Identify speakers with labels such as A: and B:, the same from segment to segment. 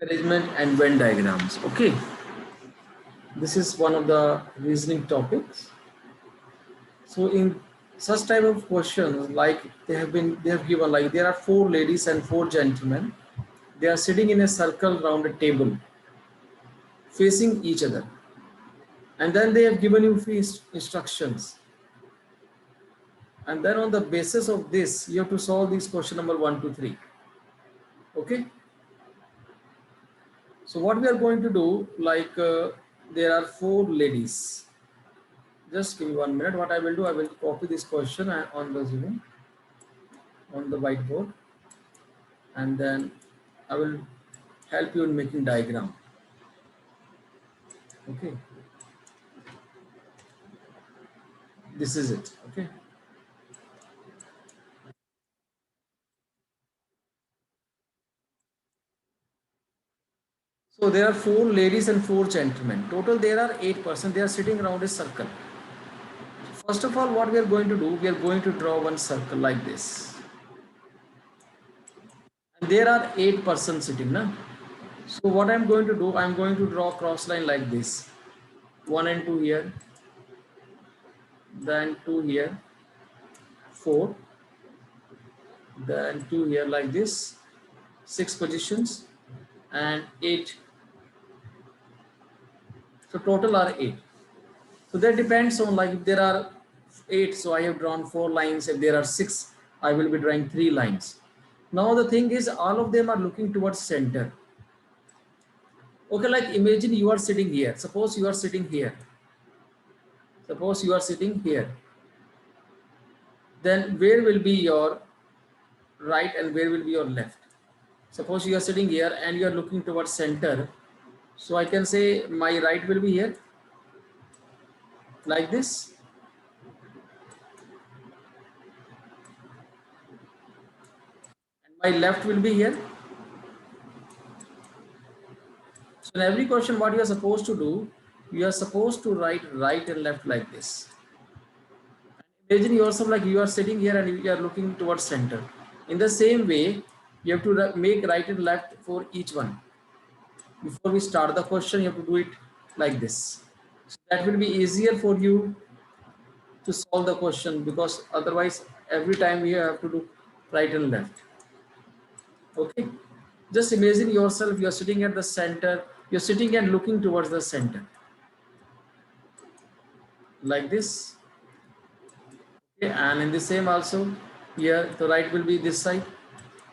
A: arrangement and Venn diagrams. Okay, this is one of the reasoning topics. So in such type of questions, like they have given, like there are four ladies and four gentlemen. They are sitting in a circle around a table facing each other, and then they have given you few instructions, and then on the basis of this you have to solve this question number 1 to 3. Okay, so what we are going to do, like there are four ladies. Just give me 1 minute. What I will do, I will copy this question on the Zoom, on the whiteboard, and then I will help you in making diagram. Okay, this is it. Okay, so there are four ladies and four gentlemen. Total there are 8 persons. They are sitting around a circle. First of all, what we are going to do, we are going to draw one circle like this. And there are 8 persons sitting now. So what I'm going to do, I'm going to draw a cross line like this. 1 and 2 here, then 2 here, 4, then 2 here like this, 6 positions, and 8. So total are 8. So that depends on, like if there are 8, so I have drawn 4 lines. If there are 6, I will be drawing 3 lines. Now the thing is, all of them are looking towards center. Okay, like imagine you are sitting here. Suppose you are sitting here. Suppose you are sitting here. Then where will be your right and where will be your left? Suppose you are sitting here and you are looking towards center. So I can say my right will be here, like this. And my left will be here. So in every question, what you are supposed to do, you are supposed to write right and left like this. Imagine yourself like you are sitting here and you are looking towards center. In the same way, you have to make right and left for each one. Before we start the question, you have to do it like this. So that will be easier for you to solve the question, because otherwise every time you have to do right and left. Okay, just imagine yourself, you're sitting at the center, you're sitting and looking towards the center like this. Okay, and in the same also, here the right will be this side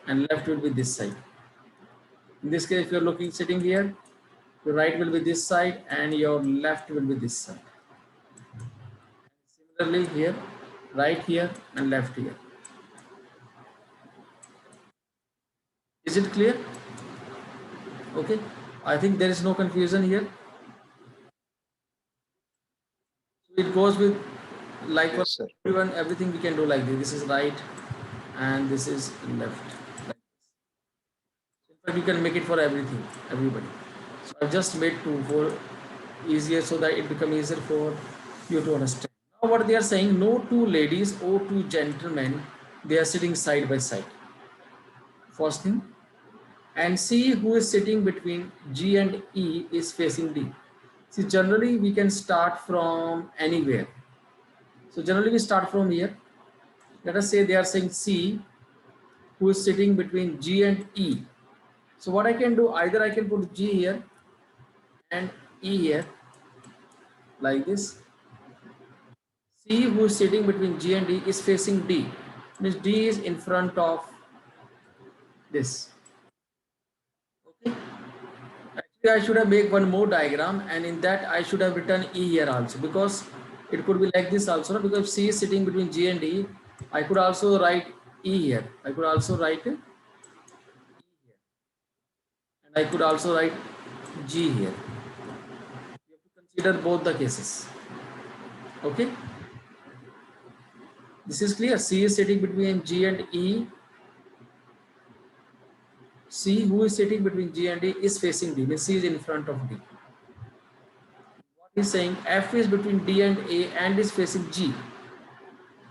A: and left will be this side. In this case, if you're looking sitting here, your right will be this side and your left will be this side. Similarly here, right here and left here. Is it clear? Okay, I think there is no confusion here. So it goes with, like,
B: Yes, sir.
A: everyone, everything we can do like this. This is right and this is left. Like this. So in fact, you can make it for everything, everybody. So I've just made 2 for easier, so that it becomes easier for you to understand. Now what they are saying, no 2 ladies or 2 gentlemen, they are sitting side by side. First thing, and C who is sitting between G and E is facing D. See, generally we can start from anywhere. So generally we start from here. Let us say they are saying C who is sitting between G and E. So what I can do, either I can put G here and E here like this. C who is sitting between G and D is facing D. Means D is in front of this. Okay. Actually, I should have made one more diagram, and in that I should have written E here also, because it could be like this also. Because C is sitting between G and D, I could also write E here. I could also write E here, and I could also write G here. You have to consider both the cases. Okay. This is clear. C is sitting between G and E. C who is sitting between G and D is facing D. Means C is in front of D. What is saying, F is between D and A and is facing G.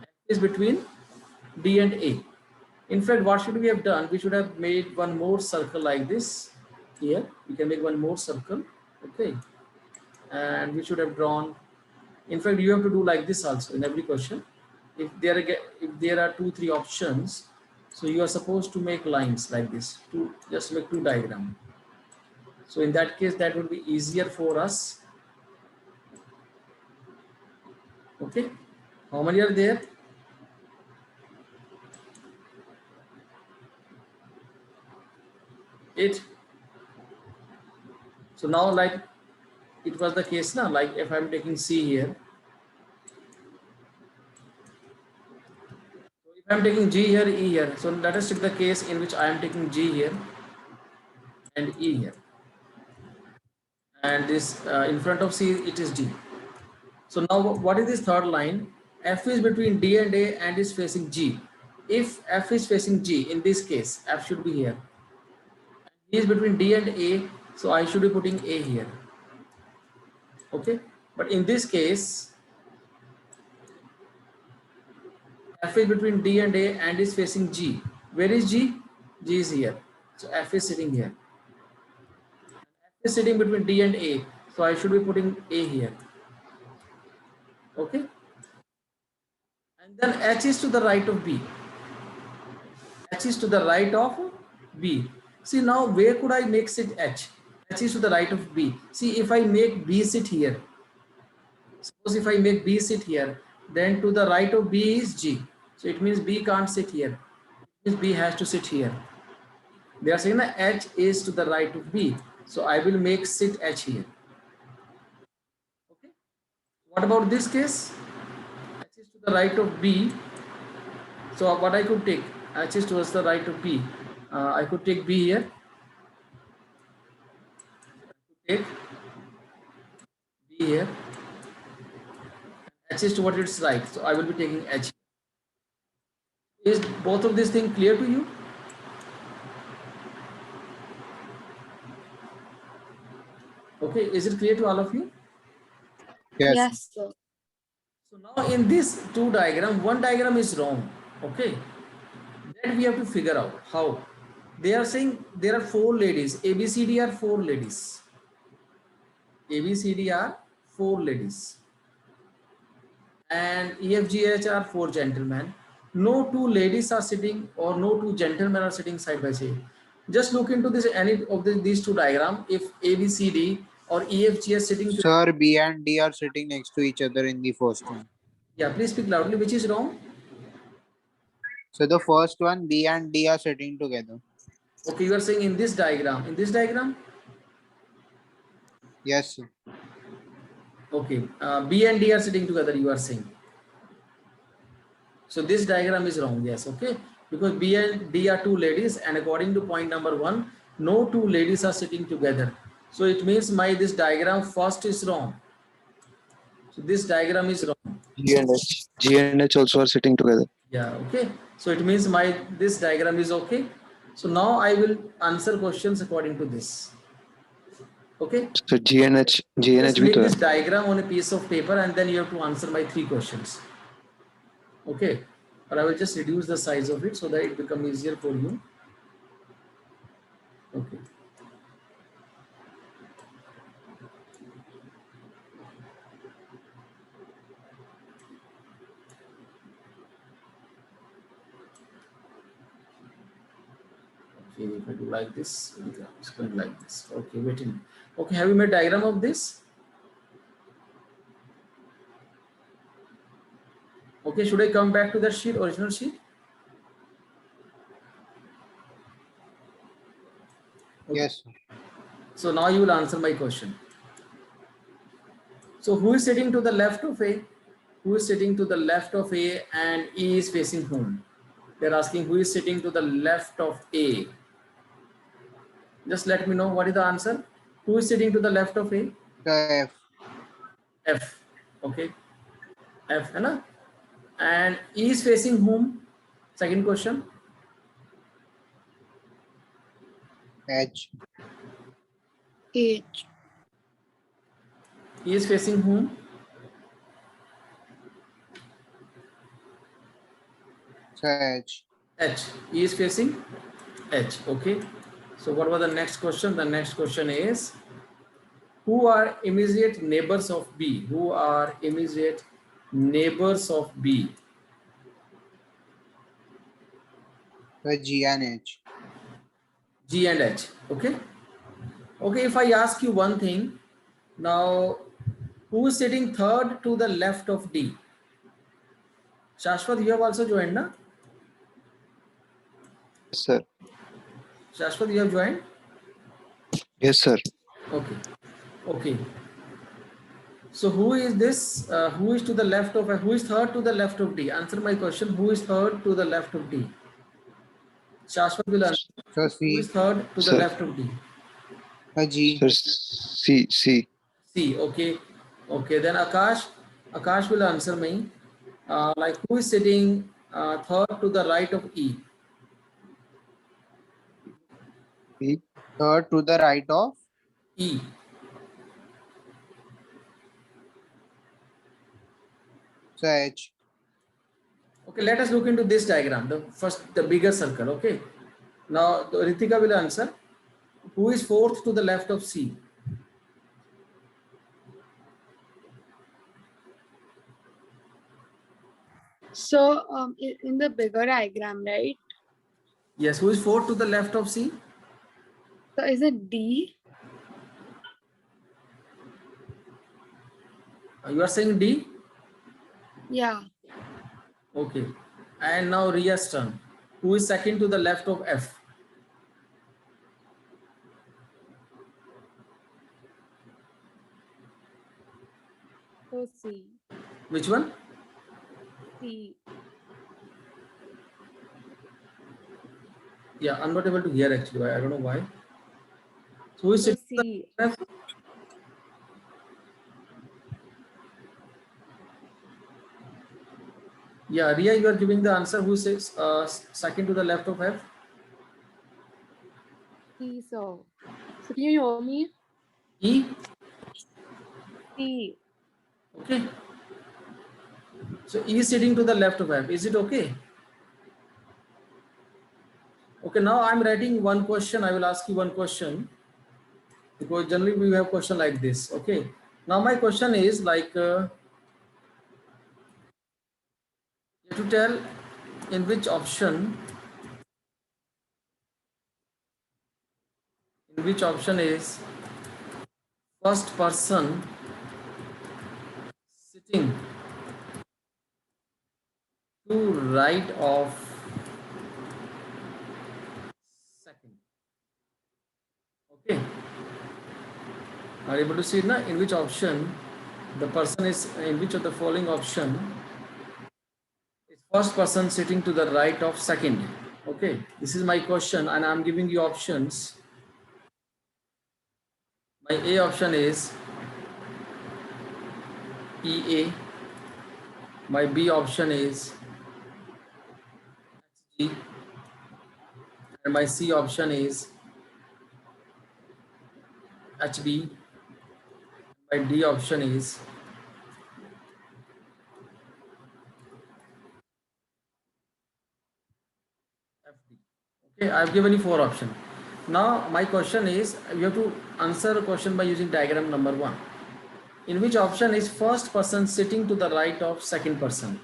A: F is between D and A. In fact, what should we have done? We should have made one more circle like this. here. We can make one more circle. Okay, and we should have drawn. In fact, you have to do like this also in every question. If there are 2-3 options, so you are supposed to make lines like this to just make 2 diagram. So in that case, that would be easier for us. Okay, how many are there? 8. So now, like it was the case now, like if I'm taking C here, so if I'm taking G here, E here, so let us take the case in which I am taking G here and E here, and this in front of C it is D. So now what is this third line? F is between D and A and is facing G. If F is facing G, in this case, F should be here. E is between D and A, so I should be putting A here. Okay, but in this case, F is between D and A and is facing G. Where is G? G is here. So F is sitting here. F is sitting between D and A, so I should be putting A here. Okay, and then H is to the right of B. H is to the right of B. See now, where could I make sit H? H is to the right of B. See, if I make B sit here, suppose if I make B sit here, then to the right of B is G. So it means B can't sit here. It means B has to sit here. They are saying that H is to the right of B. So I will make sit H here. Okay. What about this case? H is to the right of B. So what I could take? H is towards the right of B. I could take B here. Take B here. H is towards its right. So I will be taking H. Is both of these things clear to you? Okay, is it clear to all of you?
B: Yes.
C: Yes, sir.
A: So now in this 2 diagram, one diagram is wrong. Okay, that we have to figure out how. They are saying there are 4 ladies. ABCD are 4 ladies. ABCD are 4 ladies. And EFGH are 4 gentlemen. No 2 ladies are sitting or no 2 gentlemen are sitting side by side. Just look into this any of these 2 diagram. If ABCD or EFG are sitting together.
B: Sir, B and D are sitting next to each other in the first one.
A: Yeah, please speak loudly. Which is wrong?
B: So the first one, B and D are sitting together.
A: Okay, you are saying in this diagram. In this diagram?
B: Yes, sir.
A: Okay, B and D are sitting together, you are saying. So this diagram is wrong. Yes, okay. Because B and D are 2 ladies, and according to point number 1, no 2 ladies are sitting together. So it means this diagram first is wrong. So this diagram is wrong.
D: G and H also are sitting together.
A: Yeah, okay. So it means this diagram is okay. So now I will answer questions according to this. Okay.
D: So G and H
A: Just
D: भी
A: make
D: तो है.
A: this diagram on a piece of paper and then you have to answer my 3 questions. Okay. But I will just reduce the size of it so that it becomes easier for you. Okay. Okay, if I do like this, it's going like this. Okay, waiting. Okay, have you made diagram of this? Okay, should I come back to that sheet, original sheet? Okay.
B: Yes, sir.
A: So now you will answer my question. So who is sitting to the left of A? Who is sitting to the left of A and E is facing whom? They're asking who is sitting to the left of A. Just let me know what is the answer. Who is sitting to the left of A?
B: The F.
A: F. Okay. F, है ना? And E is facing whom? Second question.
B: H.
C: H.
A: E is facing whom?
B: Sir, H.
A: H. E is facing H. Okay. So what was the next question? The next question is, who are immediate neighbors of B? Who are immediate neighbors of B?
B: The G and H.
A: G and H. Okay. Okay, if I ask you one thing, now who is sitting third to the left of D? Shashwat, you have also joined, na?
D: Yes, sir.
A: Shashwat, you have joined?
D: Yes, sir.
A: Okay. Okay. So who is this? Who is to the left of? Who is third to the left of D? Answer my question. Who is third to the left of D? Shashwat will answer.
B: So
A: Who is
B: C.
A: third to the
D: Sir,
A: left of D?
B: The G.
D: sir, C.
A: C. Okay. Okay. Then Akash. Akash will answer me. Like who is sitting third to the right of E?
D: E.
B: Third to the right of.
A: E.
B: So H.
A: Okay. Let us look into this diagram. The bigger circle. Okay. Now Ritika will answer. Who is fourth to the left of C?
C: So, in the bigger diagram, right?
A: Yes. Who is fourth to the left of C?
C: So, is it D?
A: You are saying D?
C: Yeah.
A: Okay. And now Ria's turn. Who is second to the left of F?
C: So, C.
A: Which one?
C: C.
A: Yeah, I'm not able to hear actually. I don't know why. So who is
C: So,
A: sitting to
C: C.
A: the left of F? Yeah, Ria, you are giving the answer. Who is second to the left of F?
C: C. So, can you hear me?
A: E.
C: C.
A: Okay. So E is sitting to the left of F. Is it okay? Okay, now I'm writing one question. I will ask you one question because generally we have question like this. Okay. Now my question is like you have to tell in which option is first person sitting to right of second. Okay. Are you able to see it now? In which option the person is in which of the following option is first person sitting to the right of second? Okay. This is my question and I'm giving you options. My A option is EA. My B option is HG. And my C option is HB. My D option is FD. Okay, I've given you four options. Now my question is you have to answer a question by using diagram number 1. In which option is first person sitting to the right of second person?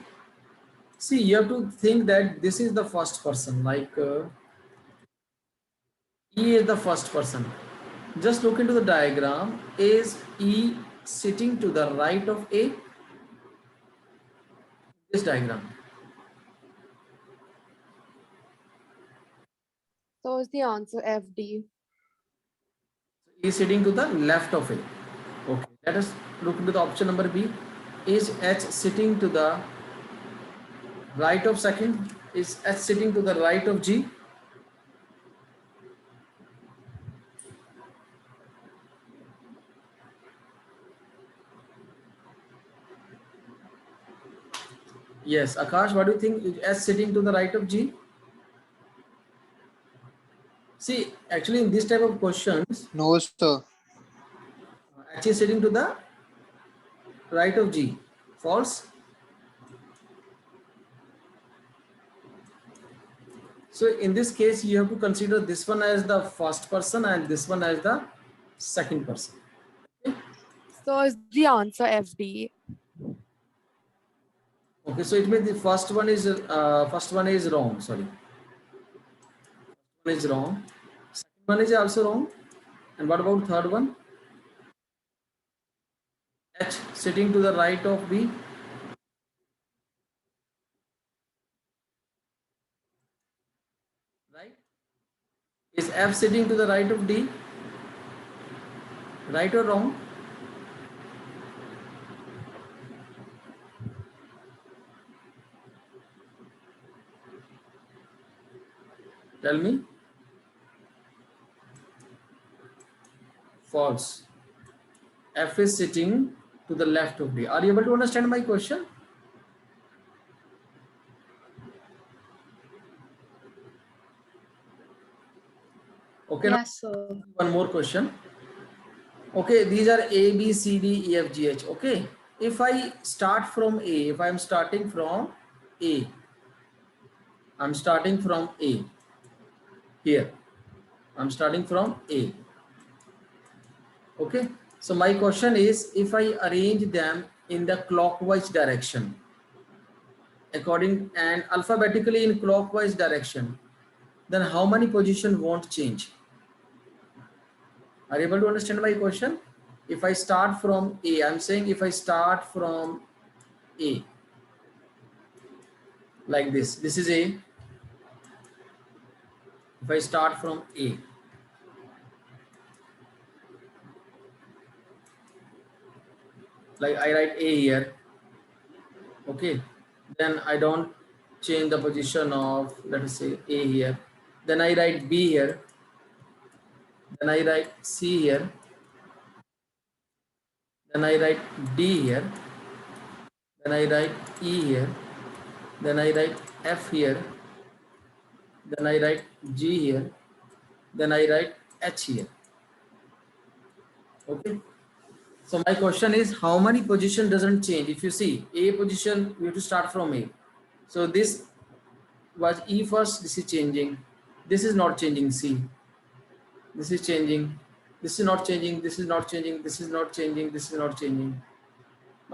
A: See, you have to think that this is the first person, like E is the first person. Just look into the diagram. Is E sitting to the right of A? This diagram.
C: So, is the answer FD?
A: E is sitting to the left of A. Okay, let us look into the option number B. Is H sitting to the right of second? Is H sitting to the right of G? Yes, Akash, what do you think? Is H sitting to the right of G? See, actually, in this type of questions,
B: No, sir.
A: H is sitting to the right of G. False. So in this case, you have to consider this one as the first person and this one as the second person. Okay,
C: So is the answer FD?
A: okay, so it means the first one is wrong. Sorry, one is wrong. Second one is also wrong. And what about third one? H sitting to the right of B, right? Is F sitting to the right of D, right or wrong? Tell me. False. F is sitting to the left of D. Are you able to understand my question? Okay, now
C: Yes, sir.
A: one more question. Okay, these are A, B, C, D, E, F, G, H. Okay, if I start from A, if I am starting from A, I'm starting from A here. I'm starting from A. Okay, so my question is, if I arrange them in the clockwise direction, according and alphabetically in clockwise direction, then how many position won't change? Are you able to understand my question? If I start from A, I'm saying if I start from A like this is A. If I start from A, like I write A here, okay, then I don't change the position of, let us say, A here. Then I write B here, then I write C here, then I write D here, then I write E here, then I write F here, then I write G here, then I write H here. Okay. So my question is, how many position doesn't change? If you see A position, we have to start from A. So this was E first, this is changing. This is not changing C. This is changing. This is not changing. This is not changing. This is not changing. This is not changing.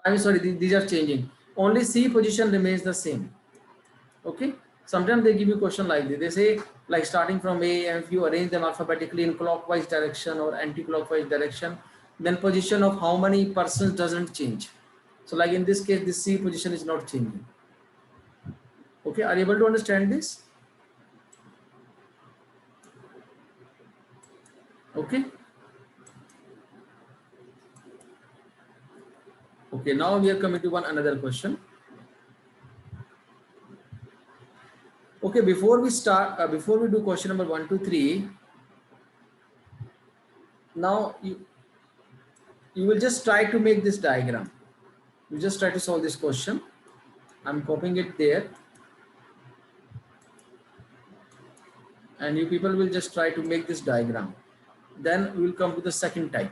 A: I'm sorry, these are changing. Only C position remains the same. Okay. Sometimes they give you question like this. They say like starting from A, and if you arrange them alphabetically in clockwise direction or anti-clockwise direction, then position of how many persons doesn't change. So like in this case, this C position is not changing. Okay, are you able to understand this? Okay. Okay, now we are coming to one another question. Okay, before we start, before we do question number 1, 2, 3, now you will just try to make this diagram. You just try to solve this question. I'm copying it there, and you people will just try to make this diagram. Then we will come to the second type.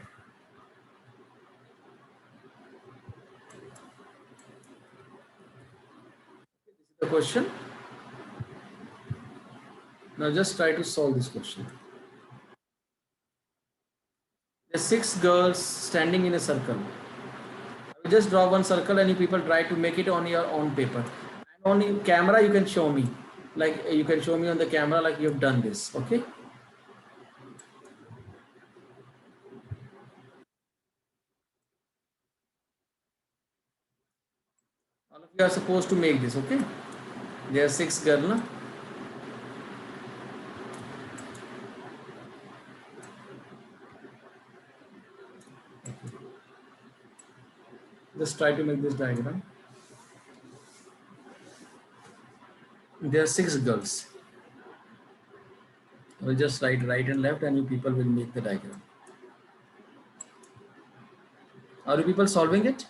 A: This is the question. Now just try to solve this question. There's 6 girls standing in a circle. I will just draw one circle, and you people try to make it on your own paper. And on your camera, you can show me. Like you can show me on the camera, like you've done this. Okay. All of you are supposed to make this. Okay. There are 6 girls. Na? Just try to make this diagram. There are 6 girls. We'll just write right and left, and you people will make the diagram. Are you people solving it?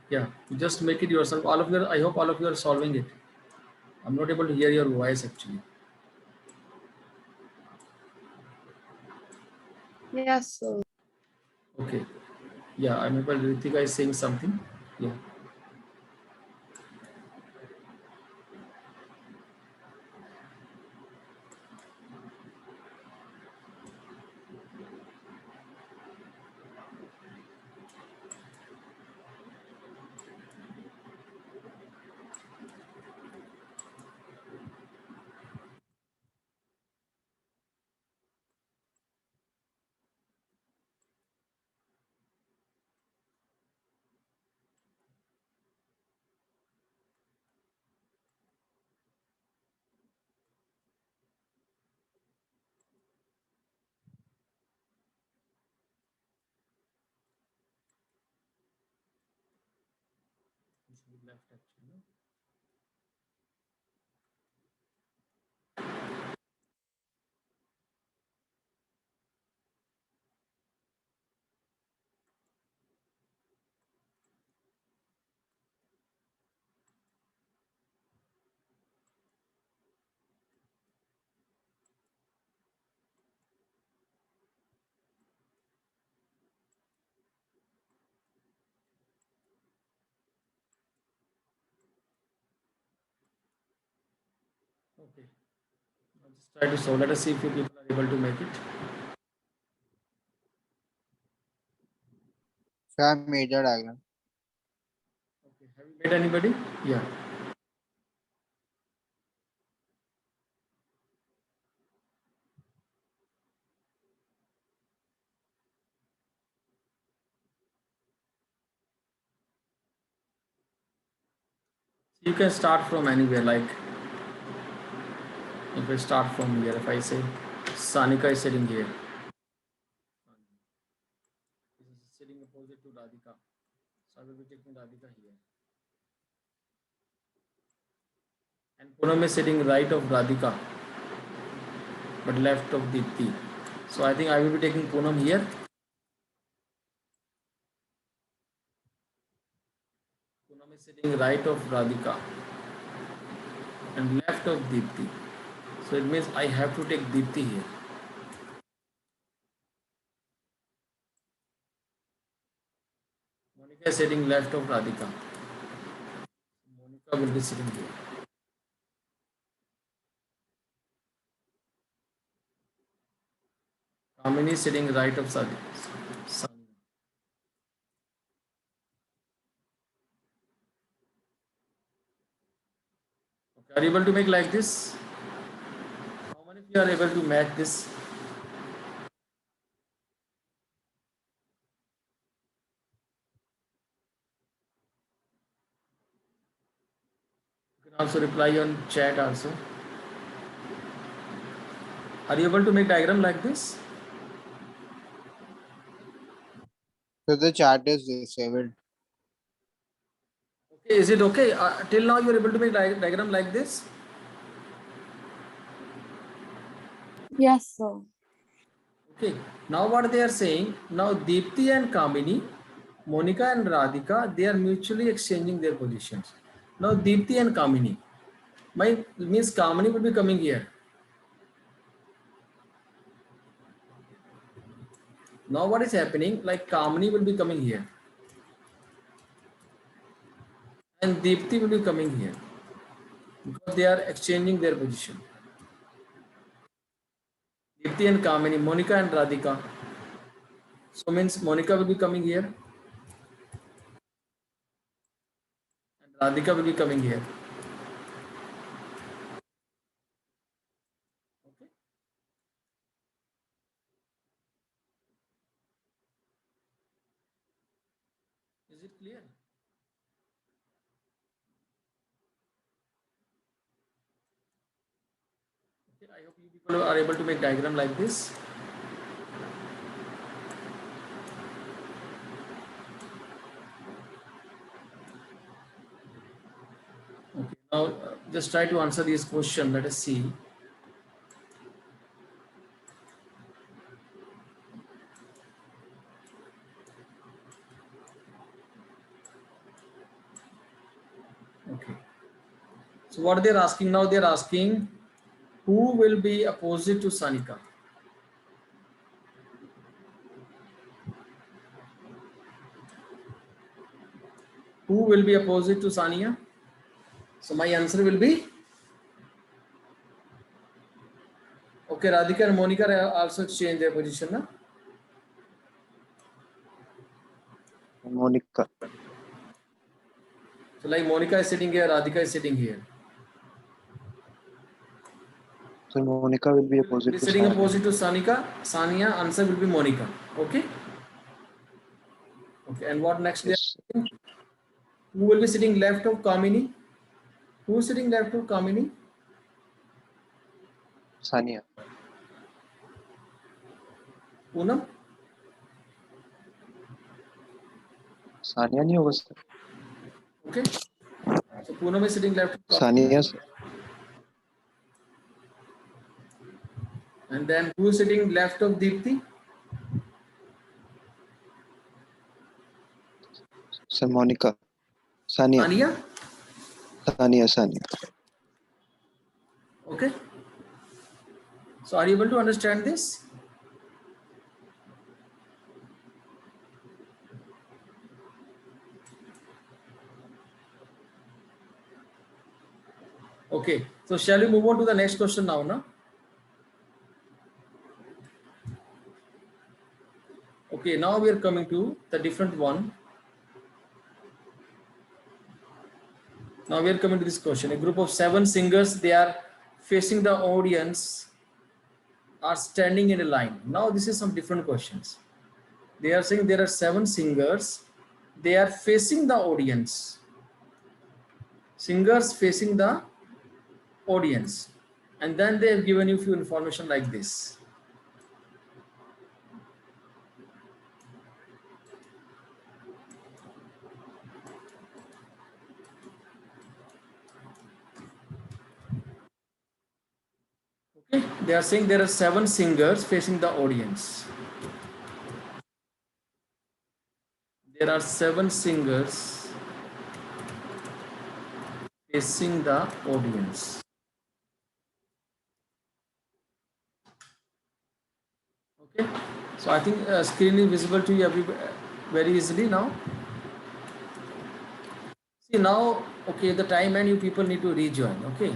A: Yeah, you just make it yourself. All of you, I hope all of you are solving it. I'm not able to hear your voice actually.
C: Yes, sir.
A: Okay. Yeah, I'm able. Ritika is saying something. Yeah. It should be left actually. No? Okay. I'll just try to solve. Let us see if you people are able to make it.
B: So I made the diagram.
A: Okay. Have you made anybody? Yeah. You can start from anywhere. Like if I start from here, if I say Sanika is sitting here, this is sitting opposite to Radhika. So I will be taking Radhika here. And Poonam is sitting right of Radhika, but left of Deepti. So I think I will be taking Poonam here. Poonam is sitting right of Radhika and left of Deepti. So it means I have to take Deepti here. Monica is sitting left of Radhika. Monica will be sitting here. Kamini is sitting right of Sani. Okay. Are you able to make like this? How many of you are able to match this? You can also reply on chat also. Are you able to make diagram like this?
B: So the chat is disabled.
A: Okay, is it okay? Till now you are able to make diagram like this?
C: Yes, sir.
A: Okay, now what they are saying, now Deepti and Kamini, Monica and Radhika, they are mutually exchanging their positions. Now Deepti and Kamini, my means Kamini will be coming here. Now what is happening, like Kamini will be coming here and Deepti will be coming here because they are exchanging their position. Deepti and Kamini, Monica and Radhika. So means Monica will be coming here and Radhika will be coming here. Okay. Is it clear? Okay, I hope you people are able to make diagram like this. Okay, now just try to answer this question. Let us see. Okay. So what they're asking now, they're asking who will be opposite to Sanika? Who will be opposite to Sania? So my answer will be, okay, Radhika and Monica also exchange their position. Na?
D: Monica.
A: So like Monica is sitting here, Radhika is sitting here.
D: So Monica will be
A: Will
D: opposite
A: be
D: to
A: sitting
D: Sania.
A: opposite to Sanika. Sania, answer will be Monica. Okay. Okay. And what next?
D: Yes.
A: Who will be sitting left of Kamini? Who is sitting left of Kamini?
D: Sania.
A: Poonam.
D: Sania नहीं होगा sir.
A: Okay. So Poonam is sitting left of Kamini.
D: Sania sir.
A: And then who is sitting left of Deepti?
D: Sir Monica. Sania.
A: Sania.
D: Sania.
A: Okay. So are you able to understand this? Okay. So shall we move on to the next question now? Na? Okay. Now we are coming to the different one. Now we are coming to this question. A group of 7 singers, they are facing the audience, are standing in a line. Now this is some different questions. They are saying there are 7 singers, they are facing the audience. Singers facing the audience. And then they have given you few information like this. Okay, they are saying there are 7 singers facing the audience. There are 7 singers facing the audience. Okay, so I think screen is visible to you very easily now. See now, okay, the time and you people need to rejoin. Okay,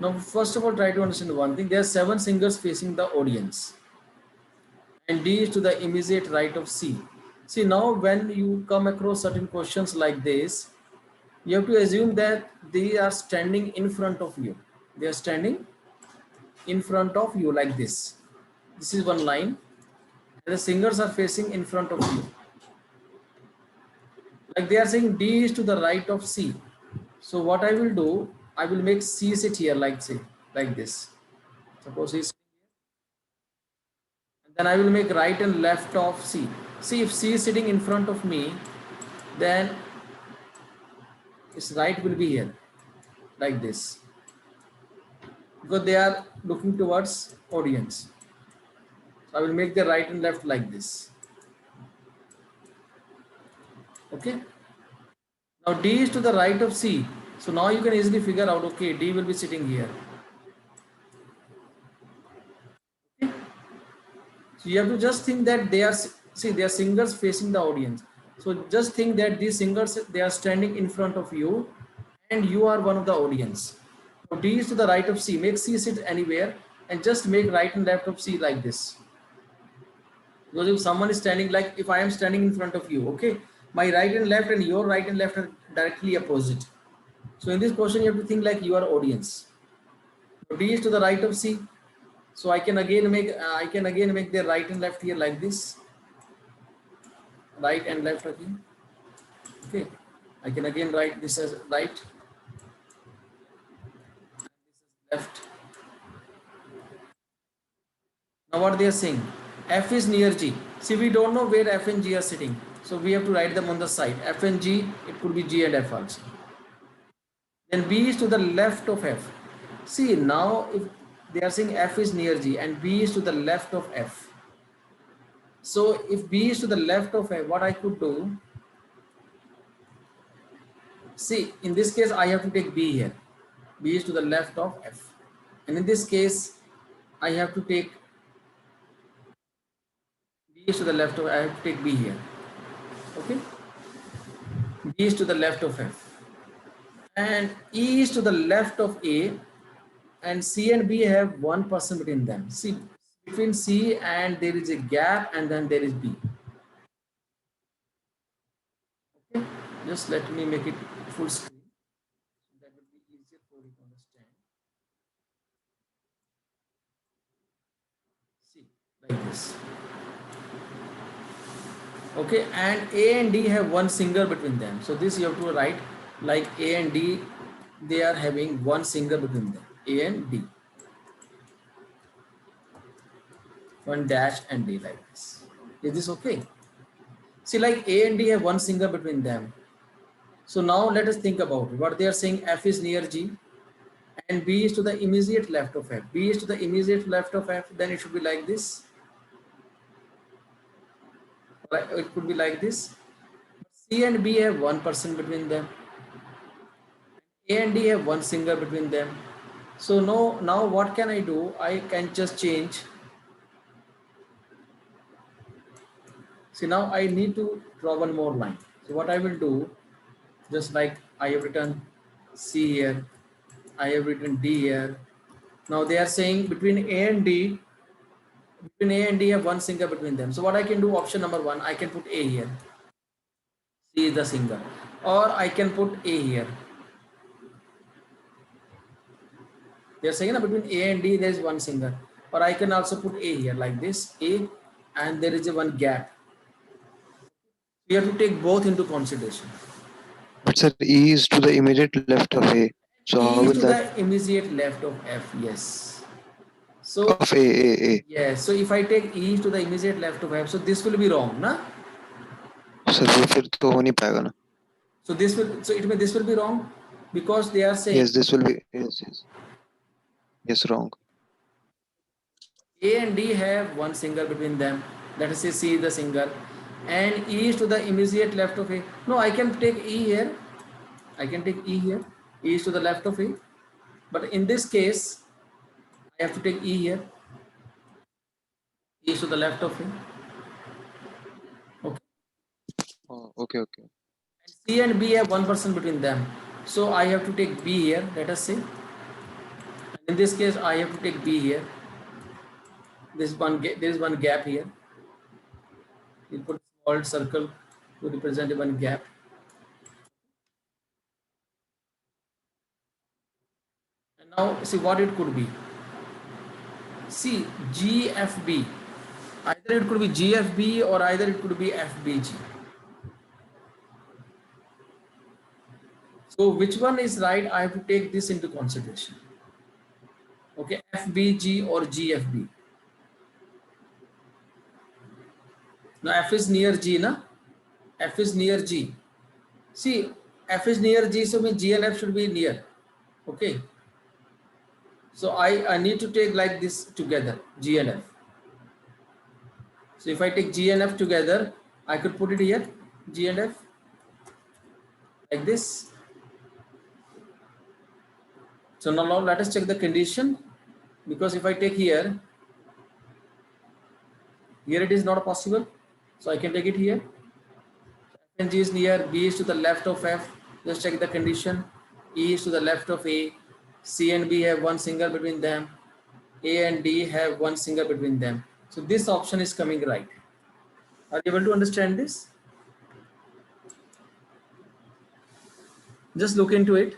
A: now first of all, try to understand one thing. There are 7 singers facing the audience, and D is to the immediate right of C. See now, when you come across certain questions like this, you have to assume that they are standing in front of you. They are standing in front of you like this. This is one line. And the singers are facing in front of you. Like they are saying D is to the right of C. So what I will do, I will make C sit here like say like this. Suppose he's, and then I will make right and left of C. See if C is sitting in front of me, then its right will be here like this, because they are looking towards audience. So I will make the right and left like this. Okay. Now D is to the right of C. So now you can easily figure out, okay, D will be sitting here. Okay. So you have to just think that they are, see, they are singers facing the audience. So just think that these singers, they are standing in front of you and you are one of the audience. So D is to the right of C. Make C sit anywhere and just make right and left of C like this. Because if someone is standing, like if I am standing in front of you, okay, my right and left and your right and left are directly opposite. So in this question, you have to think like you are audience. So D is to the right of C. So I can again make the right and left here like this. Right and left again. Okay. I can again write this as right. This is left. Now what they are saying? F is near G. See, we don't know where F and G are sitting. So we have to write them on the side. F and G, it could be G and F also. Then B is to the left of F. See, now if they are saying F is near G and B is to the left of F. So if B is to the left of F, what I could do, See, in this case, I have to take B here. B is to the left of F. And in this case, I have to take B is to the left of, I have to take B here. Okay. B is to the left of F. And E is to the left of A. And C and B have 1% between them. See, between C and there is a gap, and then there is B. Okay. Just let me make it full screen. That will be easier for you to understand. See, like this. Okay, and A and D have one single between them. So this you have to write like A and D, they are having one single between them. A and D. One dash and D like this. Is this okay? See, like A and D have one single between them. So now let us think about what they are saying. F is near G and B is to the immediate left of F. B is to the immediate left of F, then it should be like this. It could be like this. C and B have 1% between them. A and D have one single between them. So now what can I do? I can just change. See, now I need to draw one more line. So what I will do, just like I have written C here, I have written D here. Now they are saying between between A and D have one single between them. So what I can do, option number one, I can put A here. C is the single. Or I can put A here. They are saying that between A and D there is one single. Or I can also put A here like this, A, and there is a one gap. We have to take both into consideration.
D: But sir, E is to the immediate left of A. So how
A: E is
D: will
A: to
D: that
A: the immediate left of F, yes. So
D: of A?
A: yes, so if I take E to the immediate left of F, so this will be wrong, na?
D: Sir वो फिर तो हो नहीं पाएगा ना.
A: So this will be wrong because they are saying
D: Yes, this will be yes wrong.
A: A and D have one single between them. Let us say C is the single, and E is to the immediate left of A. No, I can take E here. I can take E here. E is to the left of A, but in this case, I have to take E here. E is to the left of A. Okay.
D: Oh, okay.
A: And C and B have 1% between them. So I have to take B here, let us say. In this case, I have to take B here. There is one gap here. We'll put a small circle to represent one gap. And now see what it could be. See, GFB. Either it could be GFB or either it could be FBG. So which one is right? I have to take this into consideration. Okay, FBG or GFB. Now F is near G, na? F is near G. See, F is near G, so means G and F should be near. Okay. So I need to take like this together, G and F. So if I take G and F together, I could put it here, G and F, like this. So now let us check the condition, because if I take here it is not possible. So I can take it here. F and G is near, B is to the left of F. Just check the condition. E is to the left of A. C and B have one single between them. A and D have one single between them. So this option is coming right. Are you able to understand this? Just look into it.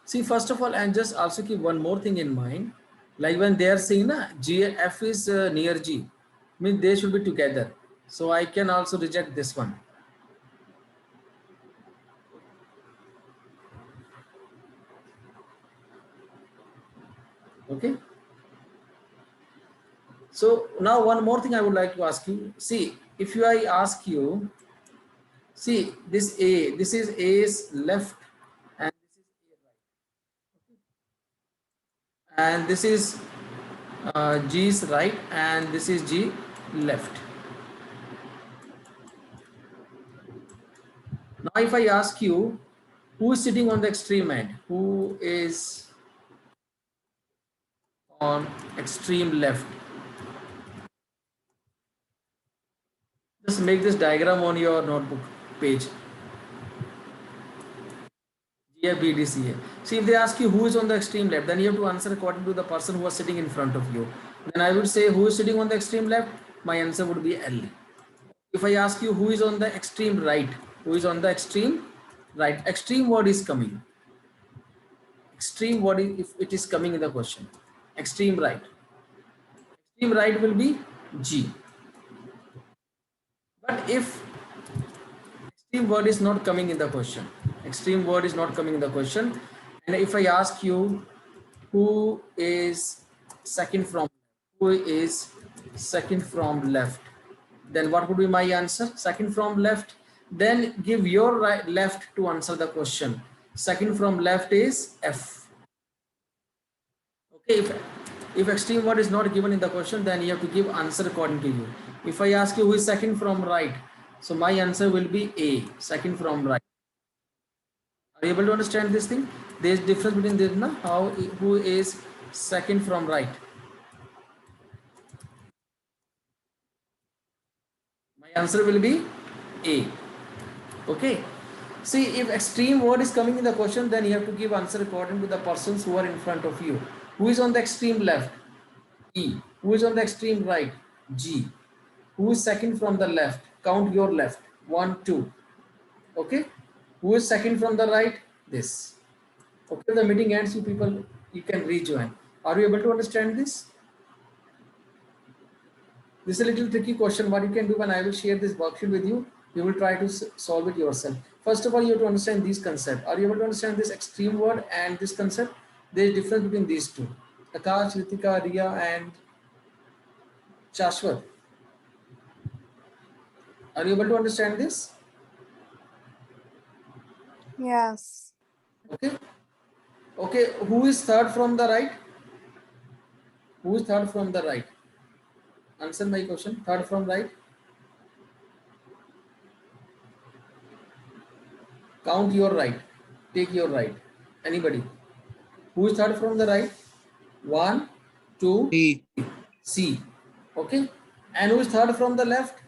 A: See, first of all, and just also keep one more thing in mind. Like when they are saying na, G and F is near G, means they should be together. So I can also reject this one. Okay. So now one more thing I would like to ask you. See, if I ask you, see this A, this is A's left and this is A right. And this is G's right and this is G left. Now if I ask you, who is sitting on the extreme end? Who is on extreme left? Just make this diagram on your notebook page. GFBDCA. See, if they ask you who is on the extreme left, then you have to answer according to the person who was sitting in front of you. Then I would say, who is sitting on the extreme left? My answer would be L. If I ask you who is on the extreme right, who is on the extreme right? Extreme word is coming. Extreme word is, if it is coming in the question. Extreme right. Extreme right will be G. But if extreme word is not coming in the question, extreme word is not coming in the question, and if I ask you who is second from left, then what would be my answer? Second from left. Then give your right left to answer the question. Second from left is F. Okay, if extreme word is not given in the question, then you have to give answer according to you. If I ask you who is second from right, so my answer will be A, second from right. Are you able to understand this thing? There is difference between this, na? How, who is second from right? My answer will be A. Okay. See, if extreme word is coming in the question, then you have to give answer according to the persons who are in front of you. Who is on the extreme left? E. Who is on the extreme right? G. Who is second from the left? Count your left. 1, 2. Okay. Who is second from the right? This. Okay. The meeting ends. You people, you can rejoin. Are you able to understand this? This is a little tricky question. What you can do when I will share this worksheet with you, you will try to solve it yourself. First of all, you have to understand these concepts. Are you able to understand this extreme word and this concept? There is difference between these two. Akash, Ritika, Ria, and Shashwat. Are you able to understand this?
C: Yes.
A: Okay. Okay. Who is third from the right? Who is third from the right? Answer my question. Third from right. Count your right. Take your right. Anybody? Who is third from the right? 1, 2,
B: C.
A: C. Okay. And who is third from the left?